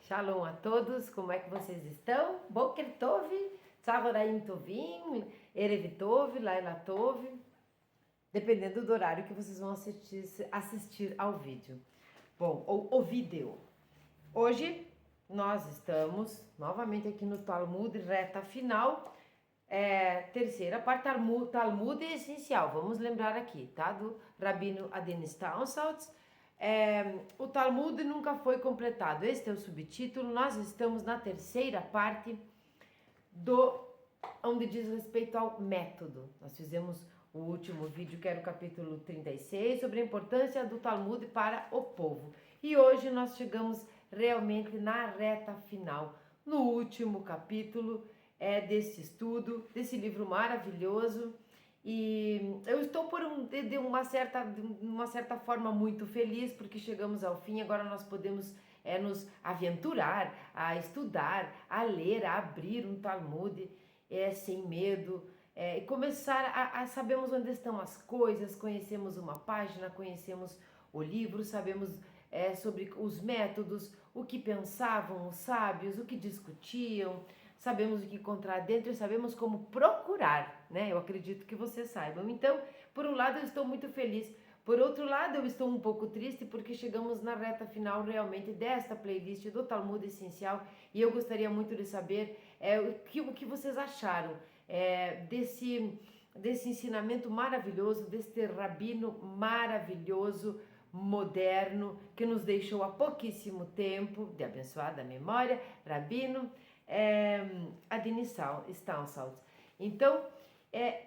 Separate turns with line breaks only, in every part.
Shalom a todos, como é que vocês estão? Boker Tov, Tzahoraim Tovim, Erev Tov, Laila Tov, dependendo do horário que vocês vão assistir ao vídeo. Bom, ou o vídeo. Hoje nós estamos novamente aqui no Talmud, reta final, terceira parte, Talmud essencial. Vamos lembrar aqui, tá? Do Rabino Adenis Townsend. O Talmud nunca foi completado. Este é o subtítulo. Nós estamos na terceira parte onde diz respeito ao método. Nós fizemos o último vídeo, que era o capítulo 36, sobre a importância do Talmud para o povo. E hoje nós chegamos realmente na reta final, no último capítulo desse estudo, desse livro maravilhoso. E eu estou de uma certa forma muito feliz, porque chegamos ao fim. Agora nós podemos nos aventurar a estudar, a ler, a abrir um Talmud sem medo, e começar a sabemos onde estão as coisas, conhecemos uma página, conhecemos o livro, sabemos sobre os métodos, o que pensavam os sábios, o que discutiam, sabemos o que encontrar dentro e sabemos como procurar, né? Eu acredito que vocês saibam. Então, por um lado eu estou muito feliz, por outro lado eu estou um pouco triste, porque chegamos na reta final realmente desta playlist do Talmud Essencial, e eu gostaria muito de saber o que vocês acharam desse ensinamento maravilhoso, deste rabino maravilhoso, moderno, que nos deixou há pouquíssimo tempo, de abençoada memória, Rabino Adenis Townsend. Então,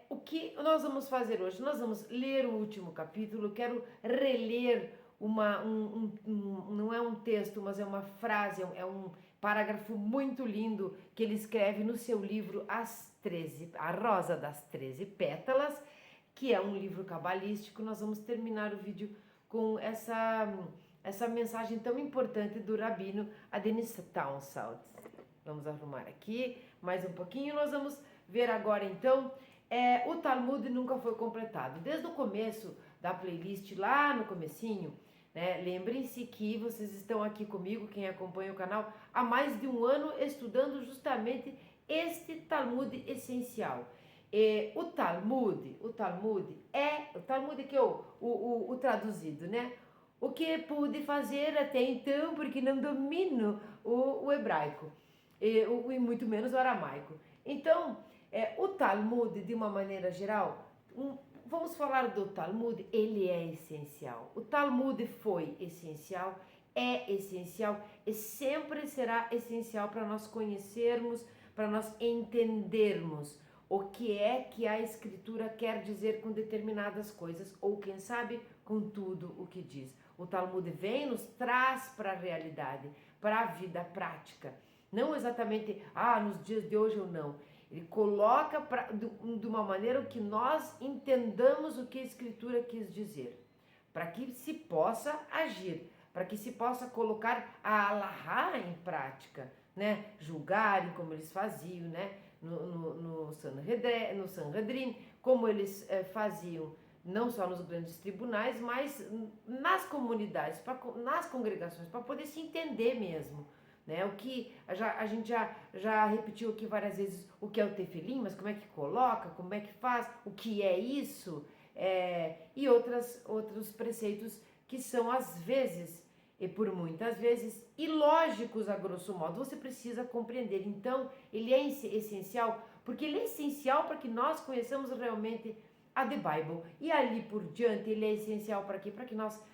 o que nós vamos fazer hoje? Nós vamos ler o último capítulo. Quero reler não é um texto, mas é uma frase, é um parágrafo muito lindo que ele escreve no seu livro A Rosa das 13 Pétalas, que é um livro cabalístico. Nós vamos terminar o vídeo com essa mensagem tão importante do Rabino Adenis Townsend. Vamos arrumar aqui mais um pouquinho. Nós vamos ver agora então, o Talmud nunca foi completado. Desde o começo da playlist, lá no comecinho, né, lembrem-se que vocês estão aqui comigo, quem acompanha o canal, há mais de um ano estudando justamente este Talmud essencial. O Talmud que é o traduzido, né? O que pude fazer até então, porque não domino o hebraico, e muito menos o aramaico. Então, o Talmud, de uma maneira geral, vamos falar do Talmud, ele é essencial. O Talmud foi essencial, é essencial e sempre será essencial para nós conhecermos, para nós entendermos o que é que a Escritura quer dizer com determinadas coisas, ou quem sabe com tudo o que diz. O Talmud vem, nos traz para a realidade, para a vida prática. Não exatamente, nos dias de hoje ou não. Ele coloca de uma maneira que nós entendamos o que a Escritura quis dizer, para que se possa agir, para que se possa colocar a Alahá em prática, né? Julgarem como eles faziam, né? No Sanhedrin, como eles faziam, não só nos grandes tribunais, mas nas comunidades, nas congregações, para poder se entender mesmo. Né? O que a gente já repetiu aqui várias vezes, o que é o tefilim, mas como é que coloca, como é que faz, o que é isso, e outros preceitos que são às vezes, e por muitas vezes, ilógicos a grosso modo. Você precisa compreender. Então ele é essencial, porque ele é essencial para que nós conheçamos realmente a The Bible, e ali por diante ele é essencial para quê? Para que nós,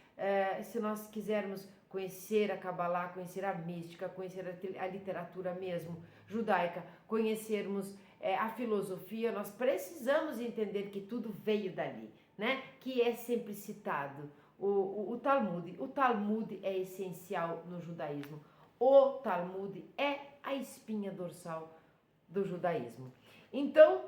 se nós quisermos conhecer a Kabbalah, conhecer a mística, conhecer a literatura mesmo judaica, conhecermos a filosofia, nós precisamos entender que tudo veio dali, né? Que é sempre citado o Talmud. O Talmud é essencial no judaísmo. O Talmud é a espinha dorsal do judaísmo. Então,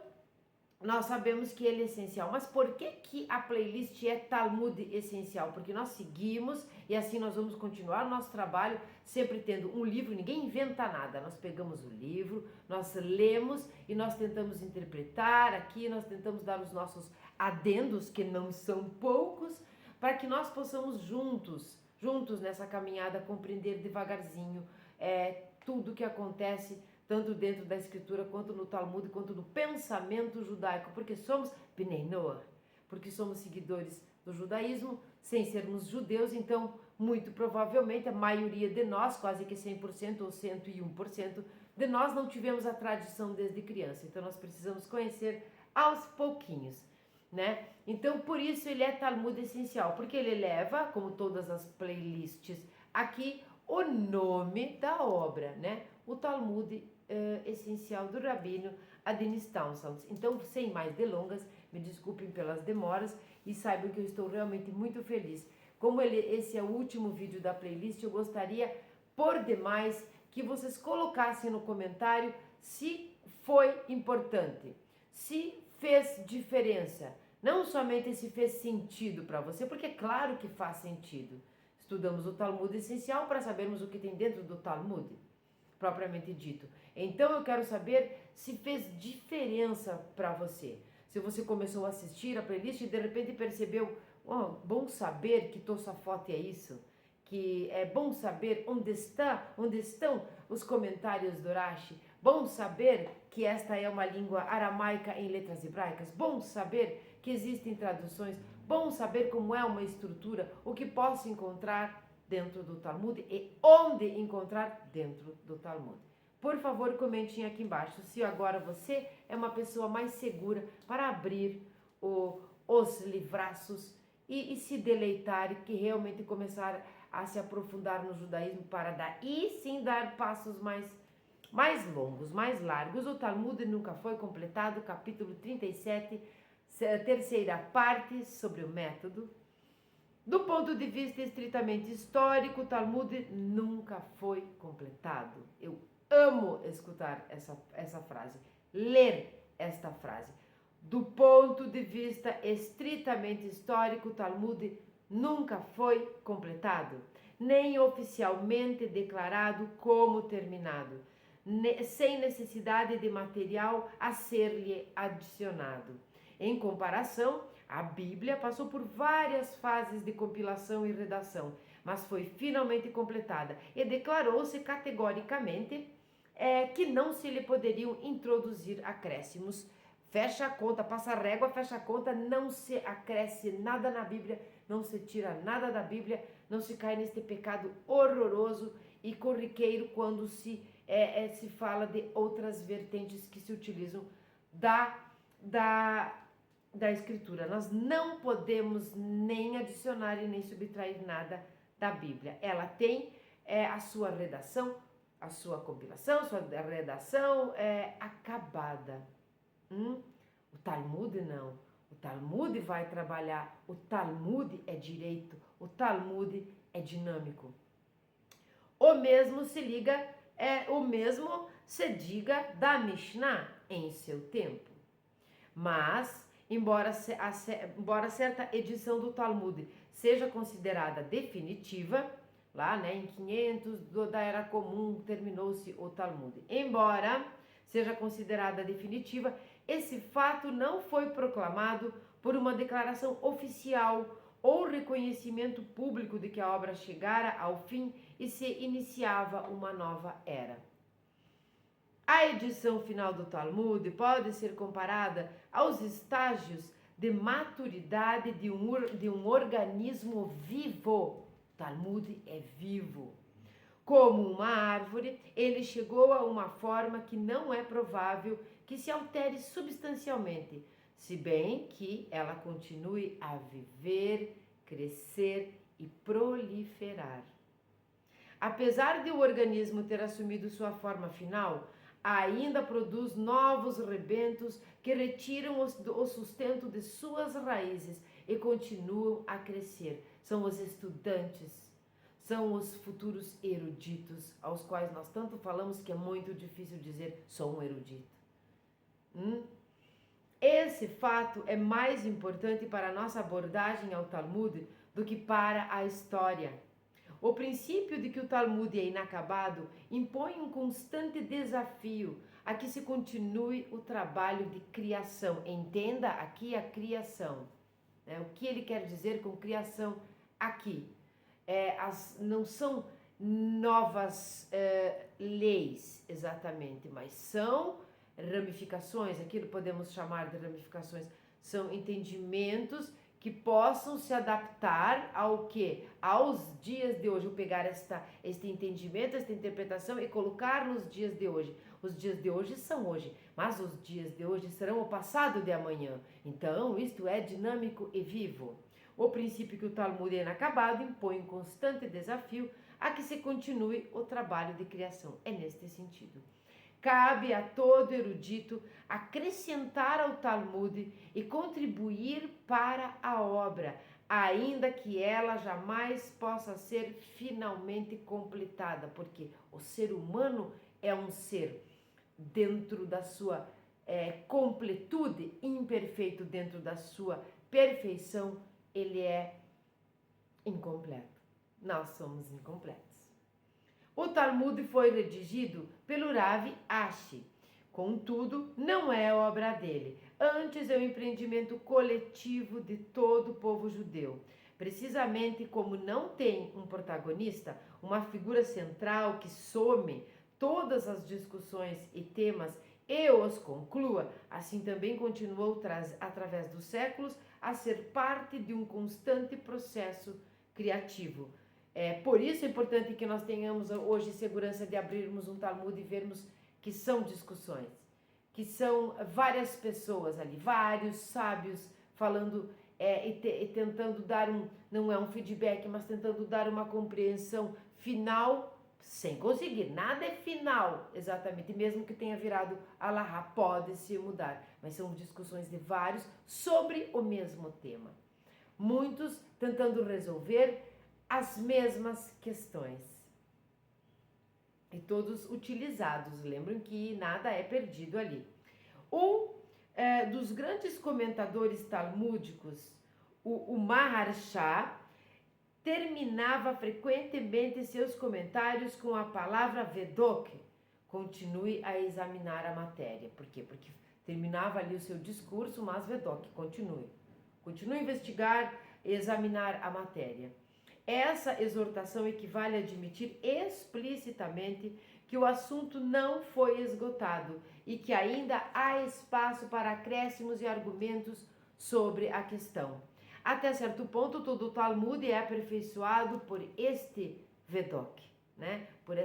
nós sabemos que ele é essencial, mas por que a playlist é Talmud essencial? Porque nós seguimos e assim nós vamos continuar o nosso trabalho, sempre tendo um livro. Ninguém inventa nada, nós pegamos o livro, nós lemos e nós tentamos interpretar aqui, nós tentamos dar os nossos adendos, que não são poucos, para que nós possamos juntos nessa caminhada compreender devagarzinho tudo que acontece tanto dentro da escritura, quanto no Talmud, quanto no pensamento judaico, porque somos Bnei Noach, porque somos seguidores do judaísmo, sem sermos judeus, então, muito provavelmente, a maioria de nós, quase que 100% ou 101% de nós, não tivemos a tradição desde criança, então nós precisamos conhecer aos pouquinhos, né? Então, por isso ele é Talmud essencial, porque ele leva, como todas as playlists aqui, o nome da obra, né? O Talmud essencial do Rabino Adin Townsend. Então, sem mais delongas, me desculpem pelas demoras e saibam que eu estou realmente muito feliz. Como esse é o último vídeo da playlist, eu gostaria, por demais, que vocês colocassem no comentário se foi importante, se fez diferença, não somente se fez sentido para você, porque é claro que faz sentido. Estudamos o Talmud essencial para sabermos o que tem dentro do Talmud, propriamente dito. Então eu quero saber se fez diferença para você. Se você começou a assistir a playlist e de repente percebeu, bom saber que Tosafot é isso, que é bom saber onde estão os comentários do Rashi, bom saber que esta é uma língua aramaica em letras hebraicas, bom saber que existem traduções, bom saber como é uma estrutura, o que posso encontrar dentro do Talmud e onde encontrar dentro do Talmud. Por favor, comentem aqui embaixo se agora você é uma pessoa mais segura para abrir os livraços e se deleitar e que realmente começar a se aprofundar no judaísmo para daí sim dar passos mais longos, mais largos. O Talmud nunca foi completado, capítulo 37, terceira parte sobre o método. Do ponto de vista estritamente histórico, o Talmud nunca foi completado. Eu amo escutar essa frase, ler esta frase. Do ponto de vista estritamente histórico, o Talmud nunca foi completado, nem oficialmente declarado como terminado, sem necessidade de material a ser-lhe adicionado. Em comparação, a Bíblia passou por várias fases de compilação e redação, mas foi finalmente completada e declarou-se categoricamente que não se lhe poderiam introduzir acréscimos. Fecha a conta, passa a régua, fecha a conta, não se acresce nada na Bíblia, não se tira nada da Bíblia, não se cai neste pecado horroroso e corriqueiro quando se fala de outras vertentes que se utilizam da Escritura. Nós não podemos nem adicionar e nem subtrair nada da Bíblia. Ela tem a sua redação, a sua compilação, a sua redação acabada. O Talmud não. O Talmud vai trabalhar. O Talmud é direito. O Talmud é dinâmico. O mesmo se diga da Mishnah em seu tempo. Mas, embora certa edição do Talmud seja considerada definitiva, lá em 500 da Era Comum terminou-se o Talmud. Embora seja considerada definitiva, esse fato não foi proclamado por uma declaração oficial ou reconhecimento público de que a obra chegara ao fim e se iniciava uma nova era. A edição final do Talmud pode ser comparada aos estágios de maturidade de um organismo vivo. O Talmud é vivo. Como uma árvore, ele chegou a uma forma que não é provável que se altere substancialmente, se bem que ela continue a viver, crescer e proliferar. Apesar de o organismo ter assumido sua forma final, ainda produz novos rebentos que retiram o sustento de suas raízes e continuam a crescer. São os estudantes, são os futuros eruditos, aos quais nós tanto falamos que é muito difícil dizer sou um erudito. Esse fato é mais importante para a nossa abordagem ao Talmud do que para a história. O princípio de que o Talmud é inacabado impõe um constante desafio a que se continue o trabalho de criação. Entenda aqui a criação. O que ele quer dizer com criação aqui? Não são novas leis, exatamente, mas são ramificações, aquilo podemos chamar de ramificações, são entendimentos que possam se adaptar ao quê? Aos dias de hoje. Eu pegar este entendimento, esta interpretação e colocar nos dias de hoje. Os dias de hoje são hoje, mas os dias de hoje serão o passado de amanhã. Então, isto é dinâmico e vivo. O princípio que o Talmud é inacabado impõe um constante desafio a que se continue o trabalho de criação. É neste sentido. Cabe a todo erudito acrescentar ao Talmud e contribuir para a obra, ainda que ela jamais possa ser finalmente completada, porque o ser humano é um ser dentro da sua completude, imperfeito dentro da sua perfeição, ele é incompleto. Nós somos incompletos. O Talmud foi redigido pelo Rav Ashi. Contudo, não é obra dele. Antes é um empreendimento coletivo de todo o povo judeu. Precisamente como não tem um protagonista, uma figura central que some todas as discussões e temas e os conclua, assim também continuou através dos séculos a ser parte de um constante processo criativo. Por isso é importante que nós tenhamos hoje segurança de abrirmos um Talmud e vermos que são discussões, que são várias pessoas ali, vários sábios falando e tentando dar não é um feedback, mas tentando dar uma compreensão final, sem conseguir, nada é final exatamente, mesmo que tenha virado alahá, pode se mudar, mas são discussões de vários sobre o mesmo tema. Muitos tentando resolver as mesmas questões. E todos utilizados. Lembram que nada é perdido ali. Um dos grandes comentadores talmúdicos, o Maharsha, terminava frequentemente seus comentários com a palavra Vedok. Continue a examinar a matéria. Por quê? Porque terminava ali o seu discurso, mas Vedok, continue. Continue a investigar e examinar a matéria. Essa exortação equivale a admitir explicitamente que o assunto não foi esgotado e que ainda há espaço para acréscimos e argumentos sobre a questão. Até certo ponto, todo o Talmud é aperfeiçoado por este Vedok, né? Por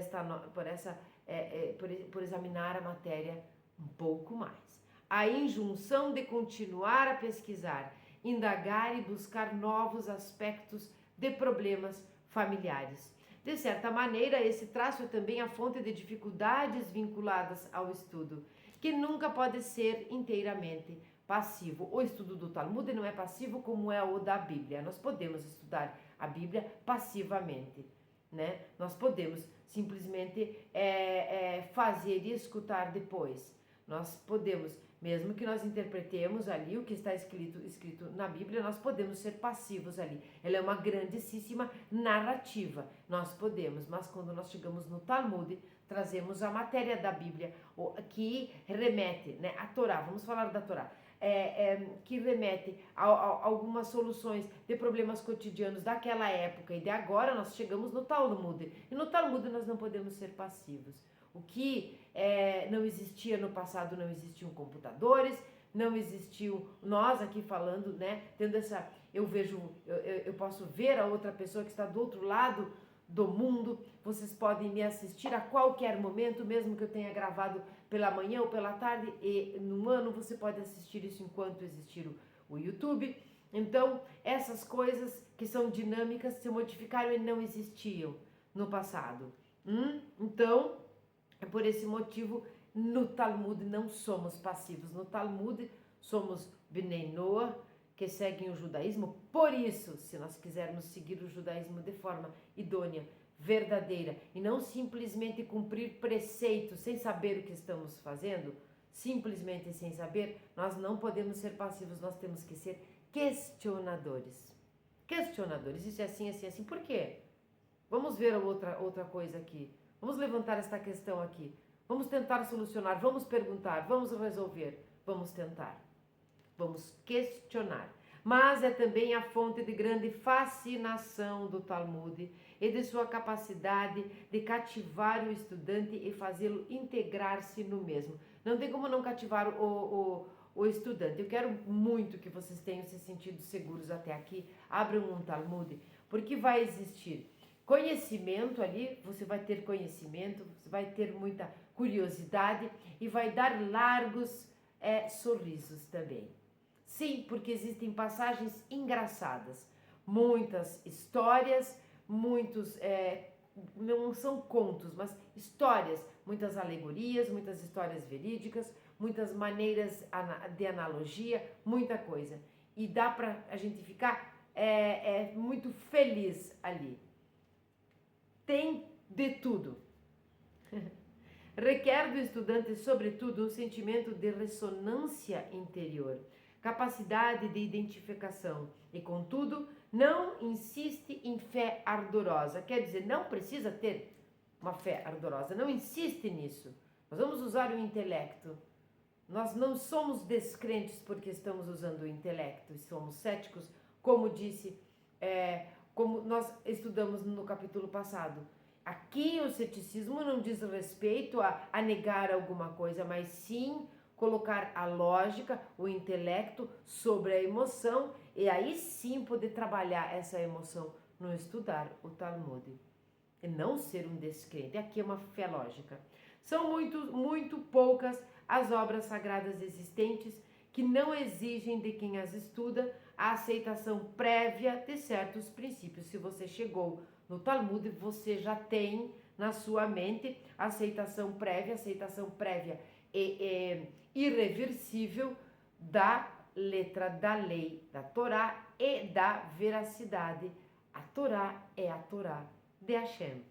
examinar a matéria um pouco mais. A injunção de continuar a pesquisar, indagar e buscar novos aspectos de problemas familiares. De certa maneira, esse traço é também a fonte de dificuldades vinculadas ao estudo, que nunca pode ser inteiramente passivo. O estudo do Talmud não é passivo como é o da Bíblia. Nós podemos estudar a Bíblia passivamente, né? Nós podemos simplesmente fazer e escutar depois. Nós podemos, mesmo que nós interpretemos ali o que está escrito na Bíblia, nós podemos ser passivos ali. Ela é uma grandíssima narrativa. Nós podemos, mas quando nós chegamos no Talmud, trazemos a matéria da Bíblia, que remete, né, à Torá. Vamos falar da Torá. Que remete a algumas soluções de problemas cotidianos daquela época e de agora. Nós chegamos no Talmud. E no Talmud nós não podemos ser passivos. O que não existia no passado, não existiam computadores, não existiu nós aqui falando, né? Tendo essa, eu posso ver a outra pessoa que está do outro lado do mundo. Vocês podem me assistir a qualquer momento, mesmo que eu tenha gravado pela manhã ou pela tarde, e no ano você pode assistir isso enquanto existir o YouTube. Então, essas coisas que são dinâmicas se modificaram e não existiam no passado. Então, por esse motivo, no Talmud não somos passivos. No Talmud somos Bnei Noah, que seguem o judaísmo. Por isso, se nós quisermos seguir o judaísmo de forma idônea, verdadeira, e não simplesmente cumprir preceitos sem saber o que estamos fazendo, simplesmente sem saber, nós não podemos ser passivos, nós temos que ser questionadores. Questionadores, isso é assim, assim, assim. Por quê? Vamos ver outra coisa aqui. Vamos levantar esta questão aqui. Vamos tentar solucionar, vamos perguntar, vamos resolver, vamos tentar. Vamos questionar. mas é também a fonte de grande fascinação do Talmud e de sua capacidade de cativar o estudante e fazê-lo integrar-se no mesmo. Não tem como não cativar o estudante. Eu quero muito que vocês tenham se sentido seguros até aqui. Abram um Talmud, porque vai existir conhecimento ali, você vai ter conhecimento, você vai ter muita curiosidade e vai dar largos sorrisos também. Sim, porque existem passagens engraçadas, muitas histórias, muitos, não são contos, mas histórias, muitas alegorias, muitas histórias verídicas, muitas maneiras de analogia, muita coisa. E dá para a gente ficar muito feliz ali. Tem de tudo. Requer do estudante, sobretudo, um sentimento de ressonância interior, capacidade de identificação e, contudo, não insiste em fé ardorosa. Quer dizer, não precisa ter uma fé ardorosa, não insiste nisso. Nós vamos usar o intelecto. Nós não somos descrentes porque estamos usando o intelecto, somos céticos, como disse, como nós estudamos no capítulo passado. Aqui o ceticismo não diz respeito a negar alguma coisa, mas sim colocar a lógica, o intelecto sobre a emoção e aí sim poder trabalhar essa emoção no estudar o Talmud. E não ser um descrente. Aqui é uma fé lógica. São muito poucas as obras sagradas existentes que não exigem de quem as estuda a aceitação prévia de certos princípios. Se você chegou no Talmud, você já tem na sua mente aceitação prévia e irreversível da letra da lei da Torá e da veracidade. A Torá é a Torá de Hashem.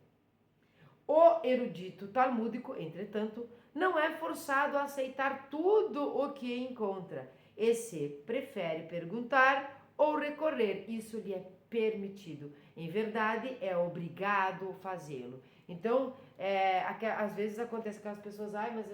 O erudito talmúdico, entretanto, não é forçado a aceitar tudo o que encontra, e se prefere perguntar ou recorrer, isso lhe é permitido. Em verdade, é obrigado a fazê-lo. Então, às vezes acontece que as pessoas, mas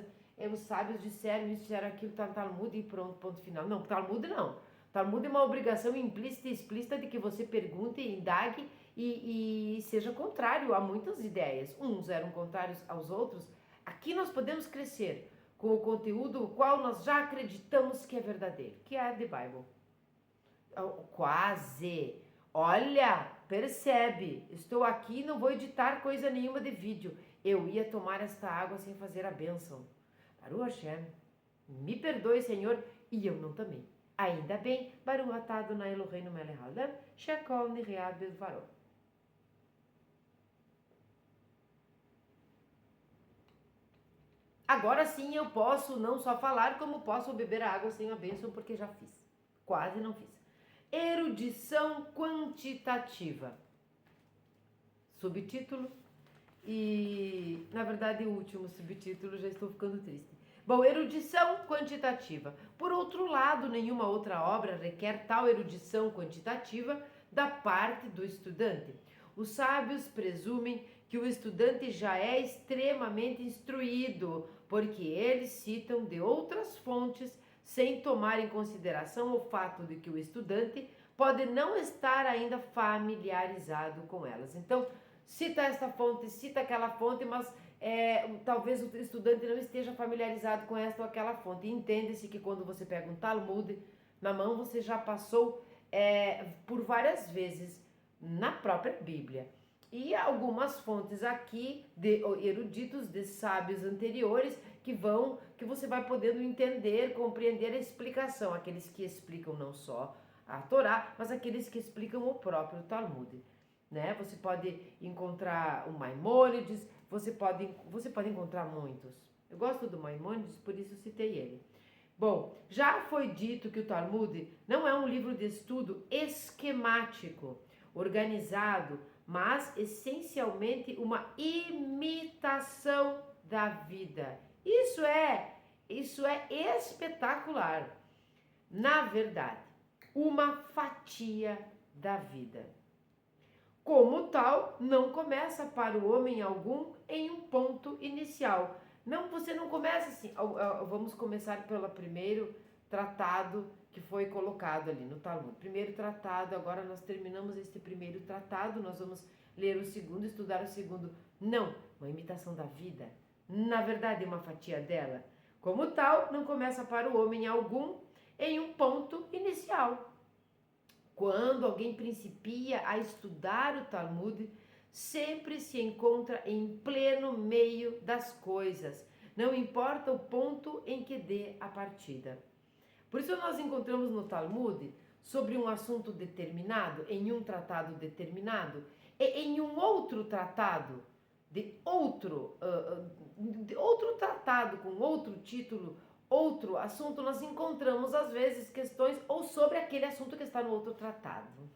os sábios disseram isso, disseram aquilo, tá no Talmud e pronto, ponto final. Não, Talmud não. Talmud é uma obrigação implícita e explícita de que você pergunte, indague e seja contrário a muitas ideias. Uns eram contrários aos outros. Aqui nós podemos crescer com o conteúdo o qual nós já acreditamos que é verdadeiro, que é a The Bible. Quase. Olha, percebe, estou aqui e não vou editar coisa nenhuma de vídeo. Eu ia tomar esta água sem fazer a bênção. Baruch Hashem, me perdoe, Senhor, e eu não tomei. Ainda bem, Baruch atah Adonai Eloheinu melech haolam, shekol niriad bidvaro. Agora sim eu posso não só falar, como posso beber a água sem a bênção, porque já fiz. Quase não fiz. Erudição quantitativa. Subtítulo e, na verdade, o último subtítulo, já estou ficando triste. Bom, erudição quantitativa. Por outro lado, nenhuma outra obra requer tal erudição quantitativa da parte do estudante. Os sábios presumem que o estudante já é extremamente instruído, porque eles citam de outras fontes sem tomar em consideração o fato de que o estudante pode não estar ainda familiarizado com elas. Então, cita esta fonte, cita aquela fonte, mas talvez o estudante não esteja familiarizado com esta ou aquela fonte. Entende-se que quando você pega um Talmud na mão, você já passou por várias vezes na própria Bíblia. E algumas fontes aqui de eruditos, de sábios anteriores, que você vai podendo entender, compreender a explicação. Aqueles que explicam não só a Torá, mas aqueles que explicam o próprio Talmud. Né? Você pode encontrar o Maimônides, você pode encontrar muitos. Eu gosto do Maimônides, por isso citei ele. Bom, já foi dito que o Talmud não é um livro de estudo esquemático, organizado, mas essencialmente uma imitação da vida. Isso é espetacular. Na verdade, uma fatia da vida. Como tal, não começa para o homem algum em um ponto inicial. Não, você não começa assim. Vamos começar pelo primeiro tratado que foi colocado ali no Talmud. Primeiro tratado, agora nós terminamos este primeiro tratado, nós vamos ler o segundo, estudar o segundo. Não, uma imitação da vida. Na verdade, uma fatia dela. Como tal, não começa para o homem algum em um ponto inicial. Quando alguém principia a estudar o Talmud, sempre se encontra em pleno meio das coisas. Não importa o ponto em que dê a partida. Por isso nós encontramos no Talmud sobre um assunto determinado, em um tratado determinado, e em um outro tratado, de outro tratado com outro título, outro assunto, nós encontramos às vezes questões ou sobre aquele assunto que está no outro tratado.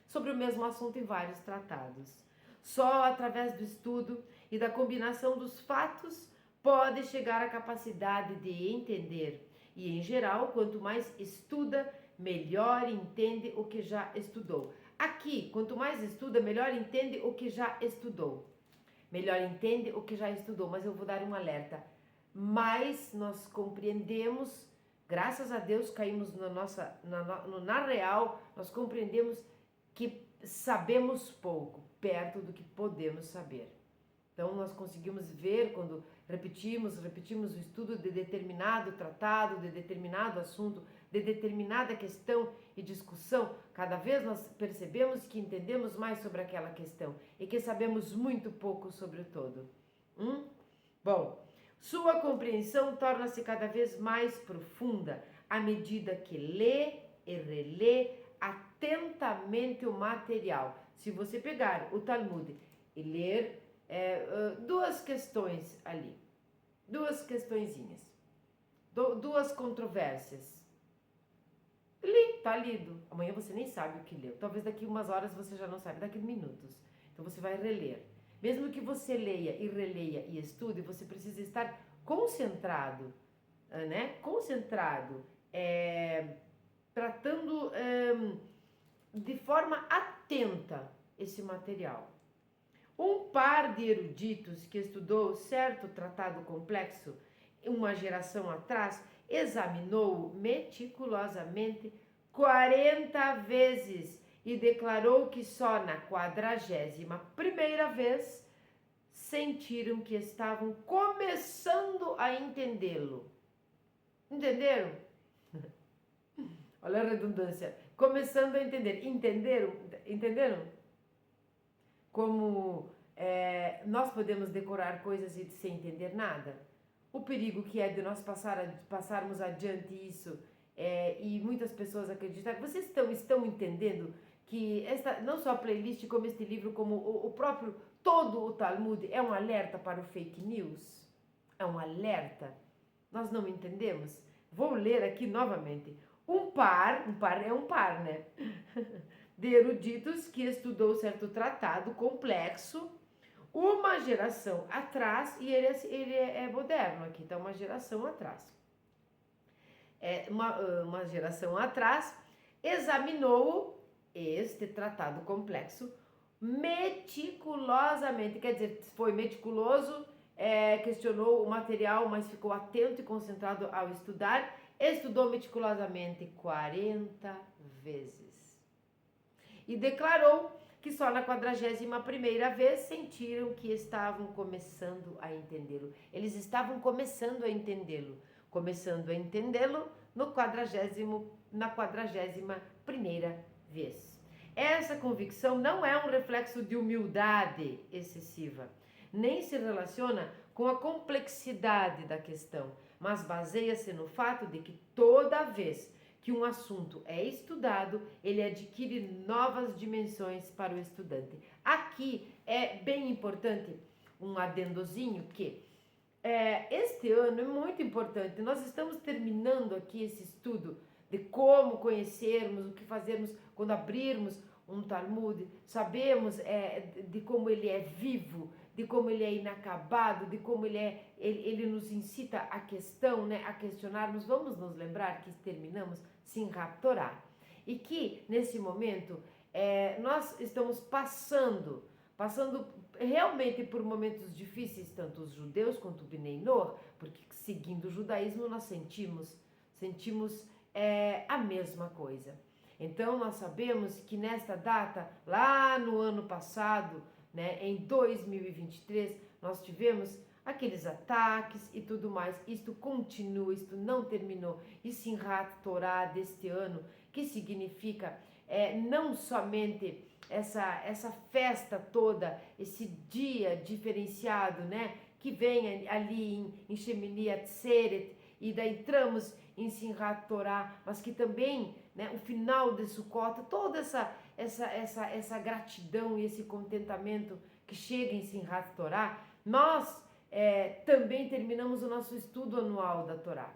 Sobre o mesmo assunto em vários tratados. Só através do estudo e da combinação dos fatos pode chegar à capacidade de entender. E, em geral, quanto mais estuda, melhor entende o que já estudou. Aqui, quanto mais estuda, melhor entende o que já estudou. Melhor entende o que já estudou, mas eu vou dar um alerta. Mais nós compreendemos, graças a Deus caímos na real, nós compreendemos que sabemos pouco, perto do que podemos saber. Então nós conseguimos ver quando repetimos o estudo de determinado tratado, de determinado assunto, de determinada questão e discussão, cada vez nós percebemos que entendemos mais sobre aquela questão e que sabemos muito pouco sobre o todo. Bom, sua compreensão torna-se cada vez mais profunda à medida que lê e relê atentamente o material. Se você pegar o Talmud e ler duas questões ali, duas questõezinhas, duas controvérsias. Tá lido. Amanhã você nem sabe o que leu. Talvez daqui umas horas você já não sabe, daqui minutos. Então você vai reler. Mesmo que você leia e releia e estude, você precisa estar concentrado, né? Concentrado, tratando de forma atenta esse material. Um par de eruditos que estudou certo tratado complexo uma geração atrás examinou-o meticulosamente 40 vezes e declarou que só na 41ª vez sentiram que estavam começando a entendê-lo. Entenderam? Olha a redundância. Começando a entender. Entenderam? Como nós podemos decorar coisas sem entender nada? O perigo que é de nós passarmos adiante isso e muitas pessoas acreditarem. Vocês estão entendendo que não só a playlist, como este livro, como o próprio, todo o Talmud é um alerta para o fake news? É um alerta? Nós não entendemos? Vou ler aqui novamente. Um par, né? De eruditos que estudou certo tratado complexo uma geração atrás, e ele é moderno aqui, então uma geração atrás. Uma geração atrás examinou este tratado complexo meticulosamente, quer dizer, foi meticuloso, questionou o material, mas ficou atento e concentrado ao estudar, estudou meticulosamente 40 vezes e declarou que só na 41ª vez sentiram que estavam começando a entendê-lo. Eles estavam começando a entendê-lo na 41ª vez. Essa convicção não é um reflexo de humildade excessiva, nem se relaciona com a complexidade da questão, mas baseia-se no fato de que toda vez que um assunto é estudado, ele adquire novas dimensões para o estudante. Aqui é bem importante um adendozinho que este ano é muito importante. Nós estamos terminando aqui esse estudo de como conhecermos, o que fazermos quando abrirmos um Talmud. Sabemos de como ele é vivo, de como ele é inacabado, de como ele nos incita à questão, né, a questionarmos. Vamos nos lembrar que terminamos Simchat Torah e que nesse momento nós estamos passando realmente por momentos difíceis, tanto os judeus quanto o Bnei Noach, porque seguindo o judaísmo nós sentimos a mesma coisa. Então nós sabemos que nesta data, lá no ano passado, né, em 2023, nós tivemos aqueles ataques e tudo mais. Isto continua, isto não terminou. E Simchat Torá deste ano, que significa não somente essa festa toda, esse dia diferenciado, né, que vem ali em Shemini Atzeret, e daí entramos em Simchat Torá, mas que também, né, o final de Sukkot, toda essa gratidão e esse contentamento que chega em Simchat Torá, nós também terminamos o nosso estudo anual da Torá.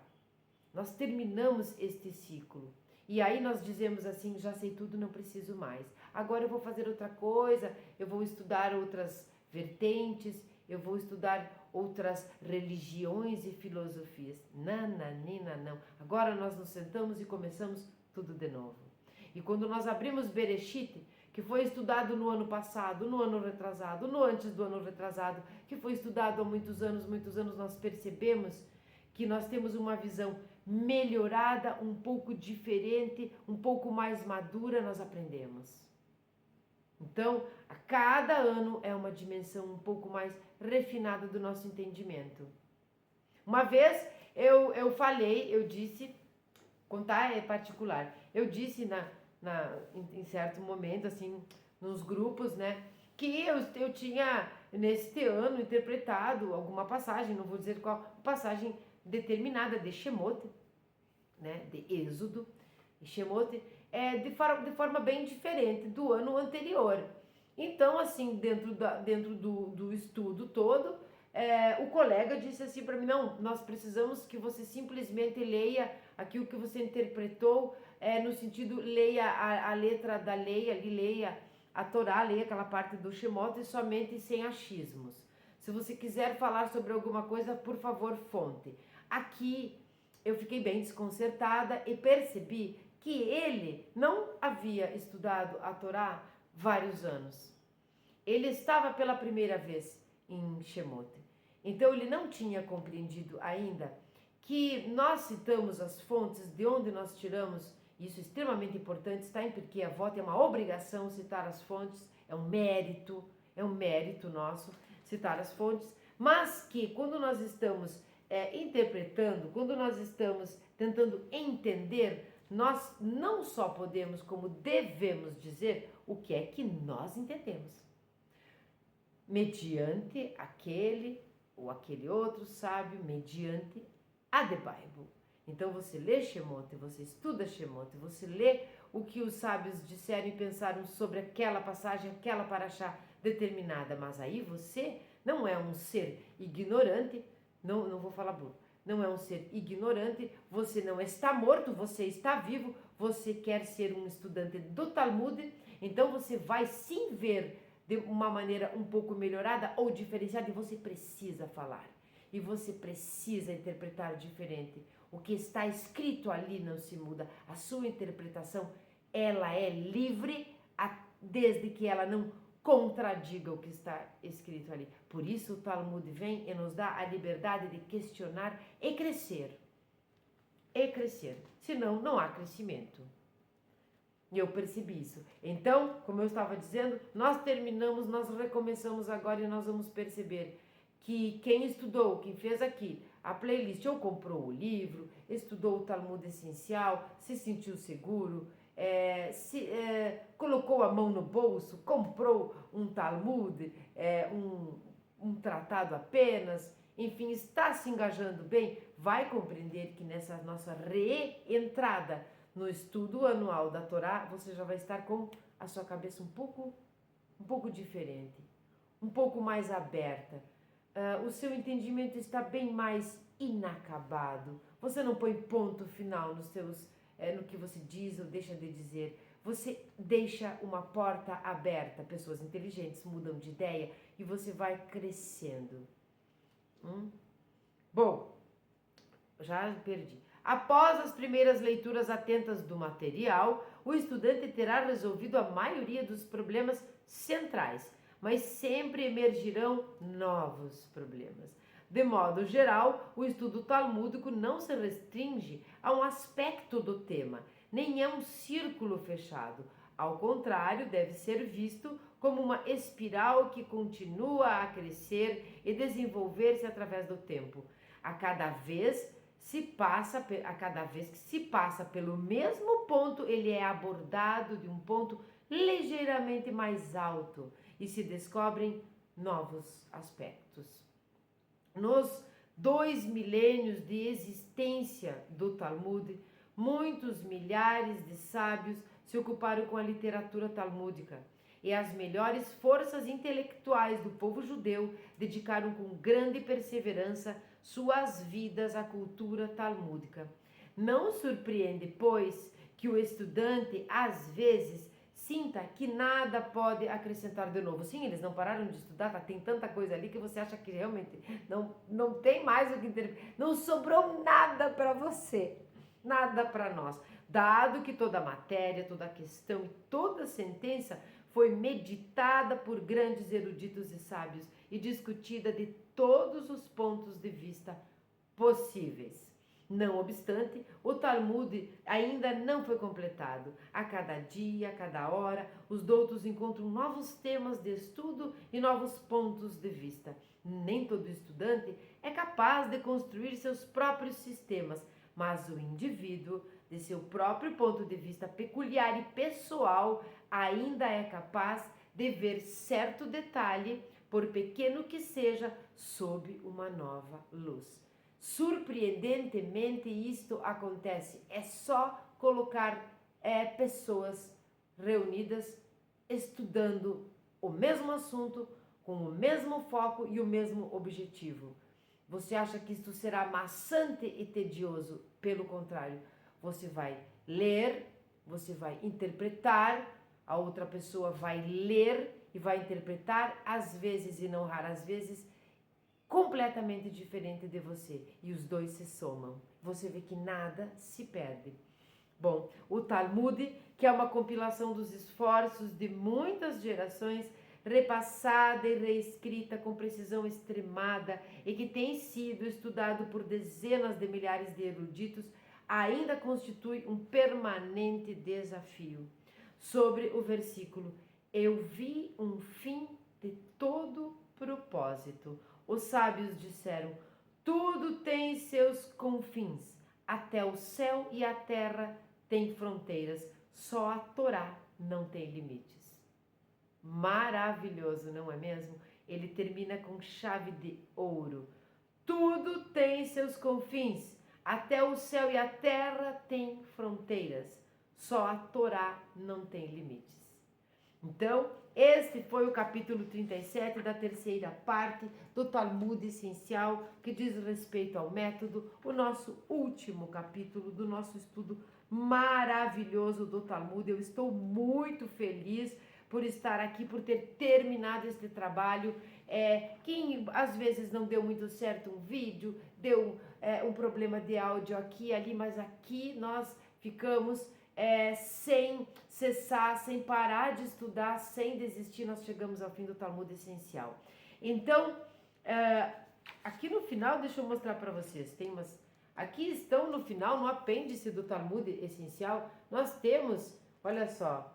Nós terminamos este ciclo. E aí nós dizemos assim, já sei tudo, não preciso mais. Agora eu vou fazer outra coisa, eu vou estudar outras vertentes, eu vou estudar outras religiões e filosofias. Nananina, não. Agora nós nos sentamos e começamos tudo de novo. E quando nós abrimos Bereshit, que foi estudado no ano passado, no ano retrasado, no antes do ano retrasado, que foi estudado há muitos anos, nós percebemos que nós temos uma visão melhorada, um pouco diferente, um pouco mais madura, nós aprendemos. Então, a cada ano é uma dimensão um pouco mais refinada do nosso entendimento. Uma vez eu falei, eu disse, contar é particular, eu disse em certo momento, assim, nos grupos, né, que eu tinha, neste ano, interpretado alguma passagem, não vou dizer qual, passagem determinada de Shemot, né, de Êxodo, Shemot, de forma bem diferente do ano anterior. Então, assim, dentro do estudo todo, o colega disse assim para mim, não, nós precisamos que você simplesmente leia aquilo que você interpretou, no sentido, leia a letra da lei, ali leia a Torá, leia aquela parte do Shemot e somente sem achismos. Se você quiser falar sobre alguma coisa, por favor, fonte. Aqui eu fiquei bem desconcertada e percebi que ele não havia estudado a Torá vários anos. Ele estava pela primeira vez em Shemot. Então ele não tinha compreendido ainda que nós citamos as fontes de onde nós tiramos, isso é extremamente importante, está em Pirkei Avot, é uma obrigação citar as fontes, é um mérito nosso citar as fontes, mas que quando nós estamos interpretando, quando nós estamos tentando entender, nós não só podemos, como devemos dizer o que é que nós entendemos. Mediante aquele ou aquele outro sábio, mediante a The Bible. Então você lê Shemot, você estuda Shemot, você lê o que os sábios disseram e pensaram sobre aquela passagem, aquela paraxá determinada, mas aí você não é um ser ignorante, não vou falar burro, não é um ser ignorante, você não está morto, você está vivo, você quer ser um estudante do Talmud, então você vai sim ver de uma maneira um pouco melhorada ou diferenciada e você precisa falar. E você precisa interpretar diferente. O que está escrito ali não se muda. A sua interpretação, ela é livre desde que ela não contradiga o que está escrito ali. Por isso o Talmud vem e nos dá a liberdade de questionar e crescer. E crescer. Senão, não há crescimento. E eu percebi isso. Então, como eu estava dizendo, nós terminamos, nós recomeçamos agora e nós vamos perceber que quem estudou, quem fez aqui a playlist, ou comprou o livro, estudou o Talmud essencial, se sentiu seguro, colocou a mão no bolso, comprou um Talmud, um tratado apenas, enfim, está se engajando bem, vai compreender que nessa nossa reentrada no estudo anual da Torá, você já vai estar com a sua cabeça um pouco diferente, um pouco mais aberta. O seu entendimento está bem mais inacabado. Você não põe ponto final no que você diz ou deixa de dizer. Você deixa uma porta aberta. Pessoas inteligentes mudam de ideia e você vai crescendo. Bom, já perdi. Após as primeiras leituras atentas do material, o estudante terá resolvido a maioria dos problemas centrais, mas sempre emergirão novos problemas. De modo geral, o estudo talmúdico não se restringe a um aspecto do tema, nem é um círculo fechado. Ao contrário, deve ser visto como uma espiral que continua a crescer e desenvolver-se através do tempo. A cada vez que se passa pelo mesmo ponto, ele é abordado de um ponto ligeiramente mais alto e se descobrem novos aspectos. Nos 2 milênios de existência do Talmud, muitos milhares de sábios se ocuparam com a literatura talmúdica e as melhores forças intelectuais do povo judeu dedicaram com grande perseverança suas vidas à cultura talmúdica. Não surpreende, pois, que o estudante, às vezes, sinta que nada pode acrescentar de novo. Sim, eles não pararam de estudar, tem tanta coisa ali que você acha que realmente não tem mais o que interpretar. Não sobrou nada para você, nada para nós. Dado que toda a matéria, toda a questão e toda a sentença foi meditada por grandes eruditos e sábios e discutida de todos os pontos de vista possíveis. Não obstante, o Talmud ainda não foi completado. A cada dia, a cada hora, os doutos encontram novos temas de estudo e novos pontos de vista. Nem todo estudante é capaz de construir seus próprios sistemas, mas o indivíduo, de seu próprio ponto de vista peculiar e pessoal, ainda é capaz de ver certo detalhe, por pequeno que seja, sob uma nova luz. Surpreendentemente, isto acontece. É só colocar pessoas reunidas estudando o mesmo assunto, com o mesmo foco e o mesmo objetivo. Você acha que isto será maçante e tedioso? Pelo contrário, você vai ler, você vai interpretar, a outra pessoa vai ler e vai interpretar, às vezes e não raras vezes, completamente diferente de você. E os dois se somam. Você vê que nada se perde. Bom, o Talmud, que é uma compilação dos esforços de muitas gerações, repassada e reescrita com precisão extremada e que tem sido estudado por dezenas de milhares de eruditos, ainda constitui um permanente desafio. Sobre o versículo, eu vi um fim de todo propósito. Os sábios disseram, tudo tem seus confins, até o céu e a terra têm fronteiras, só a Torá não tem limites. Maravilhoso, não é mesmo? Ele termina com chave de ouro. Tudo tem seus confins, até o céu e a terra têm fronteiras, só a Torá não tem limites. Então, este foi o capítulo 37 da terceira parte do Talmud essencial, que diz respeito ao método, o nosso último capítulo do nosso estudo maravilhoso do Talmud. Eu estou muito feliz por estar aqui, por ter terminado este trabalho, que às vezes não deu muito certo um vídeo, deu um problema de áudio aqui e ali, mas aqui nós ficamos sem cessar, sem parar de estudar, sem desistir, nós chegamos ao fim do Talmud essencial. Então, aqui no final, deixa eu mostrar para vocês, aqui estão no final, no apêndice do Talmud essencial, nós temos, olha só,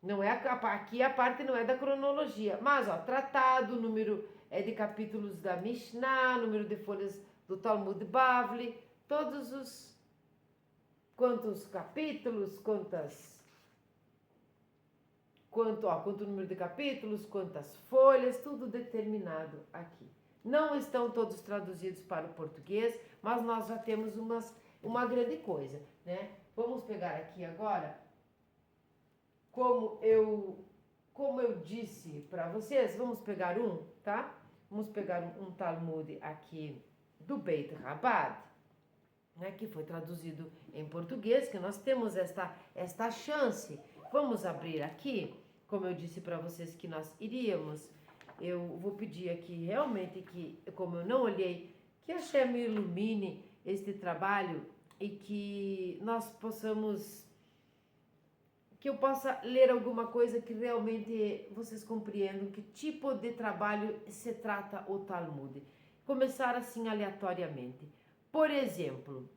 não é aqui a parte não é da cronologia, mas ó, tratado, número de capítulos da Mishnah, número de folhas do Talmud Bavli, todos os quantos capítulos, quanto número de capítulos, quantas folhas, tudo determinado aqui. Não estão todos traduzidos para o português, mas nós já temos uma grande coisa, né? Vamos pegar aqui agora, como eu disse para vocês, vamos pegar tá? Vamos pegar um Talmud aqui do Beit Chabad, né, que foi traduzido em português, que nós temos esta chance. Vamos abrir aqui, como eu disse para vocês que nós iríamos. Eu vou pedir aqui realmente que, como eu não olhei, que a Hashem me ilumine este trabalho e que nós possamos, que eu possa ler alguma coisa que realmente vocês compreendam que tipo de trabalho se trata o Talmud. começar assim aleatoriamente. Por exemplo,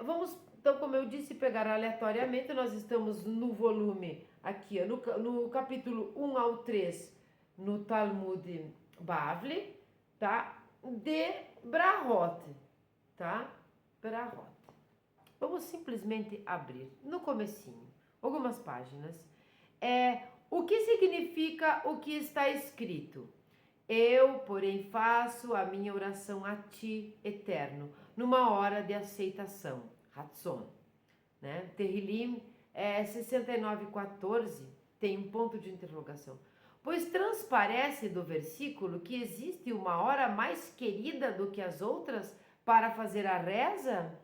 vamos, então, como eu disse, pegar aleatoriamente. Nós estamos no volume aqui, no capítulo 1 ao 3, no Talmud Bavli, tá? De Brahot, tá? Brahot. Vamos simplesmente abrir no comecinho, algumas páginas. O que significa o que está escrito? Eu, porém, faço a minha oração a ti, eterno, numa hora de aceitação. Ratzon, né? Terrilim 69:14 tem um ponto de interrogação. Pois transparece do versículo que existe uma hora mais querida do que as outras para fazer a reza?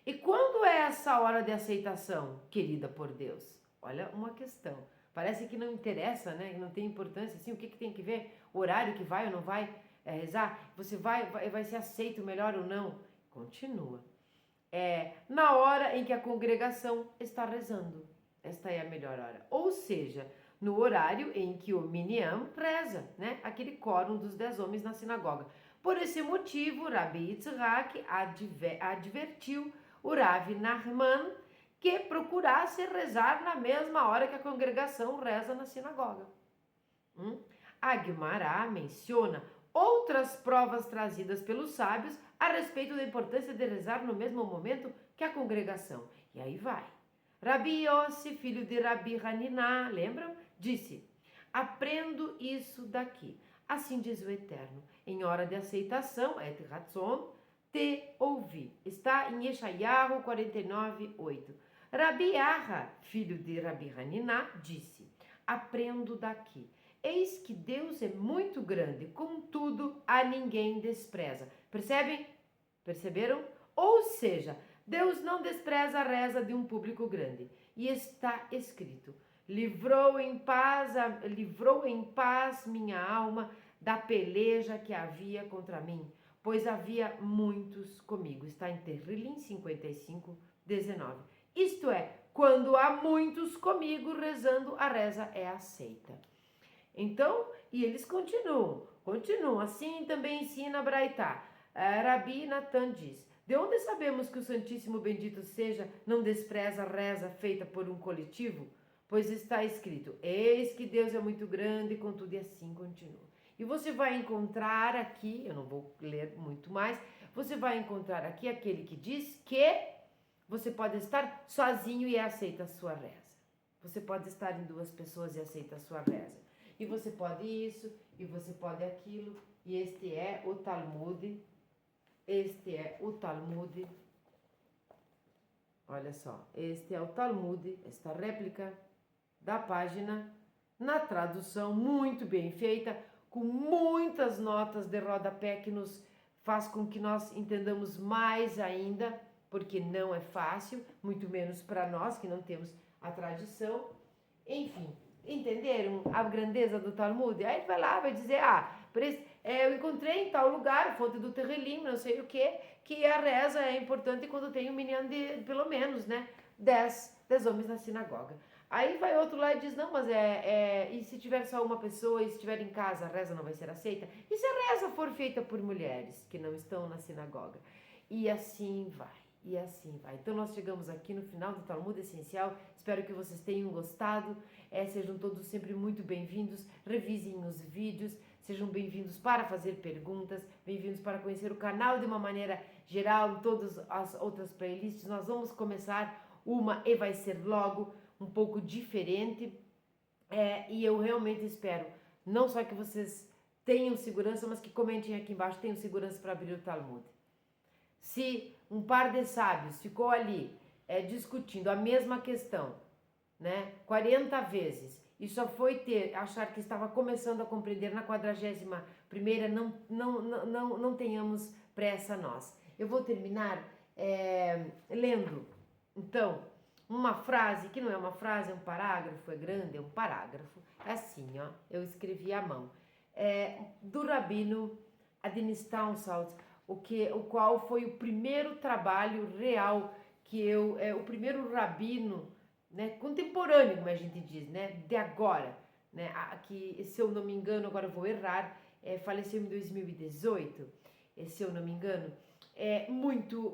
E quando é essa hora de aceitação, querida por Deus? Olha uma questão. Parece que não interessa, né? Não tem importância. Assim, o que tem que ver? O horário que vai ou não vai rezar? Você vai ser aceito melhor ou não? Continua. Na hora em que a congregação está rezando. Esta é a melhor hora. Ou seja, no horário em que o Minyan reza, né? Aquele quórum dos 10 homens na sinagoga. Por esse motivo, Rabi Yitzhak advertiu o Rav Nachman que procurasse rezar na mesma hora que a congregação reza na sinagoga. A Guimará menciona outras provas trazidas pelos sábios a respeito da importância de rezar no mesmo momento que a congregação. E aí vai. Rabi Yossi, filho de Rabi Haniná, lembram? Disse: aprendo isso daqui. Assim diz o Eterno, em hora de aceitação, et ratzon, te ouvi. Está em Yeshayahu 49:8. Rabi Aha, filho de Rabi Haniná, disse: aprendo daqui. Eis que Deus é muito grande, contudo a ninguém despreza. Percebem? Perceberam? Ou seja, Deus não despreza a reza de um público grande. E está escrito: livrou em paz minha alma da peleja que havia contra mim, pois havia muitos comigo. Está em Terrilim 55:19. Isto é, quando há muitos comigo rezando, a reza é aceita. Então, e eles continuam. Assim também ensina Braitá. Rabi Natan diz: de onde sabemos que o Santíssimo Bendito seja não despreza a reza feita por um coletivo? Pois está escrito: eis que Deus é muito grande, contudo, e assim continua. E você vai encontrar aqui, eu não vou ler muito mais, você vai encontrar aqui aquele que diz que você pode estar sozinho e aceita a sua reza. Você pode estar em 2 pessoas e aceita a sua reza. E você pode isso, e você pode aquilo, e este é o Talmud, olha só, este é o Talmud, esta réplica da página, na tradução muito bem feita, com muitas notas de rodapé que nos faz com que nós entendamos mais ainda, porque não é fácil, muito menos para nós que não temos a tradição, enfim. Entenderam a grandeza do Talmud? Aí ele vai lá, vai dizer, eu encontrei em tal lugar, fonte do Terrilim, não sei o que a reza é importante quando tem um minyan de, pelo menos, né, 10 homens na sinagoga. Aí vai outro lá e diz, não, mas e se tiver só uma pessoa, e se estiver em casa, a reza não vai ser aceita? E se a reza for feita por mulheres que não estão na sinagoga? E assim vai. E assim vai. Então nós chegamos aqui no final do Talmud Essencial. Espero que vocês tenham gostado. Sejam todos sempre muito bem-vindos. Revisem os vídeos. Sejam bem-vindos para fazer perguntas. Bem-vindos para conhecer o canal de uma maneira geral. Em todas as outras playlists. Nós vamos começar uma e vai ser logo um pouco diferente. E eu realmente espero não só que vocês tenham segurança, mas que comentem aqui embaixo. Tenham segurança para abrir o Talmud. Se um par de sábios ficou ali discutindo a mesma questão, né, 40 vezes, e só foi achar que estava começando a compreender na 41ª, não tenhamos pressa nós. Eu vou terminar lendo, então, uma frase, que não é uma frase, é um parágrafo, é grande, é um parágrafo, é assim, ó, eu escrevi à mão, do Rabino Adnistan Saltz, o qual foi o primeiro trabalho real que o primeiro rabino, né, contemporâneo, como a gente diz, né, de agora, né, que, se eu não me engano, agora eu vou errar, faleceu em 2018, se eu não me engano, é muito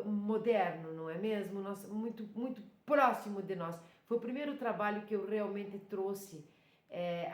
moderno, não é mesmo? Muito próximo de nós. Foi o primeiro trabalho que eu realmente trouxe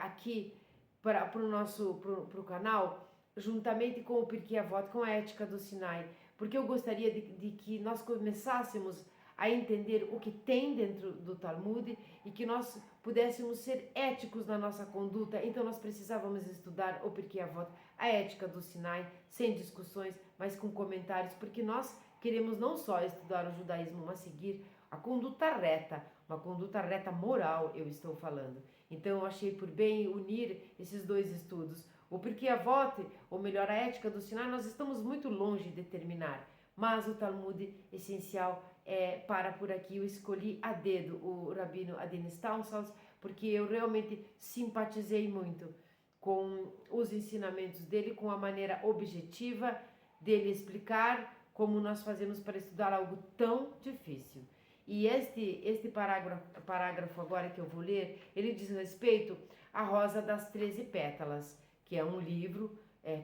aqui para o canal, juntamente com o Pirkei Avot, com a Ética do Sinai, porque eu gostaria de que nós começássemos a entender o que tem dentro do Talmud e que nós pudéssemos ser éticos na nossa conduta. Então nós precisávamos estudar o Pirkei Avot, a Ética do Sinai, sem discussões, mas com comentários, porque nós queremos não só estudar o judaísmo, mas seguir a conduta reta, uma conduta reta moral, eu estou falando. Então eu achei por bem unir esses dois estudos. O Pirkei Avot, ou melhor, a Ética do Sinai, nós estamos muito longe de terminar, mas o Talmud essencial para por aqui. Eu escolhi a dedo o Rabino Adin Stausholz, porque eu realmente simpatizei muito com os ensinamentos dele, com a maneira objetiva dele explicar como nós fazemos para estudar algo tão difícil. E este parágrafo agora que eu vou ler, ele diz respeito à Rosa das 13 Pétalas, que é um livro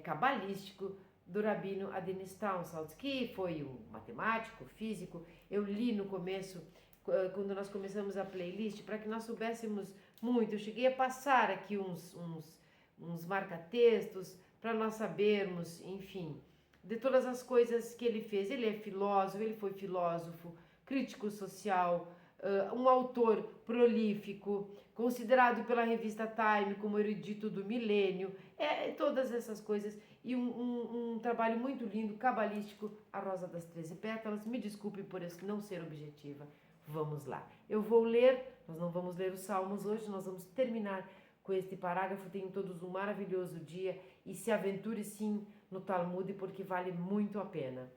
cabalístico do Rabino Adin Stausholz, que foi um matemático, físico. Eu li no começo, quando nós começamos a playlist, para que nós soubéssemos muito. Eu cheguei a passar aqui uns marca-textos para nós sabermos, enfim, de todas as coisas que ele fez. Ele é filósofo, ele foi filósofo, crítico social, um autor prolífico, considerado pela revista Time como erudito do milênio, todas essas coisas, e um trabalho muito lindo, cabalístico, a Rosa das 13 Pétalas. Me desculpe por isso não ser objetiva. Vamos lá. Eu vou ler, nós não vamos ler os Salmos hoje, nós vamos terminar com este parágrafo. Tenham todos um maravilhoso dia e se aventure sim no Talmud, porque vale muito a pena.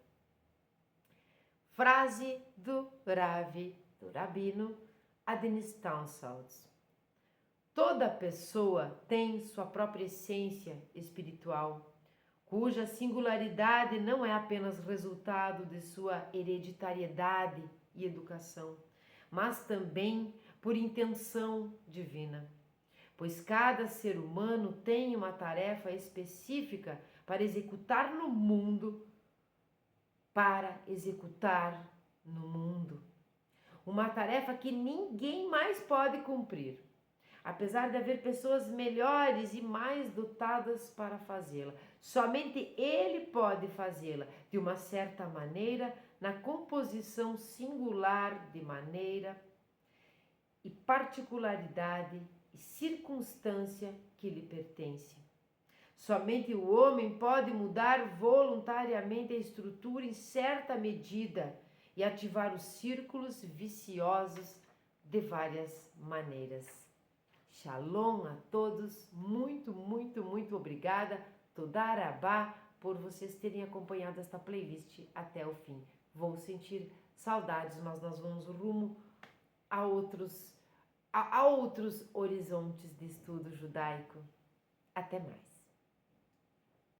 Frase do Rabino Adin Stausholz. Toda pessoa tem sua própria essência espiritual, cuja singularidade não é apenas resultado de sua hereditariedade e educação, mas também por intenção divina. Pois cada ser humano tem uma tarefa específica para executar no mundo, uma tarefa que ninguém mais pode cumprir, apesar de haver pessoas melhores e mais dotadas para fazê-la. Somente ele pode fazê-la de uma certa maneira, na composição singular de maneira e particularidade e circunstância que lhe pertence. Somente o homem pode mudar voluntariamente a estrutura em certa medida e ativar os círculos viciosos de várias maneiras. Shalom a todos, muito obrigada, Toda Rabá, por vocês terem acompanhado esta playlist até o fim. Vou sentir saudades, mas nós vamos rumo a outros horizontes de estudo judaico. Até mais.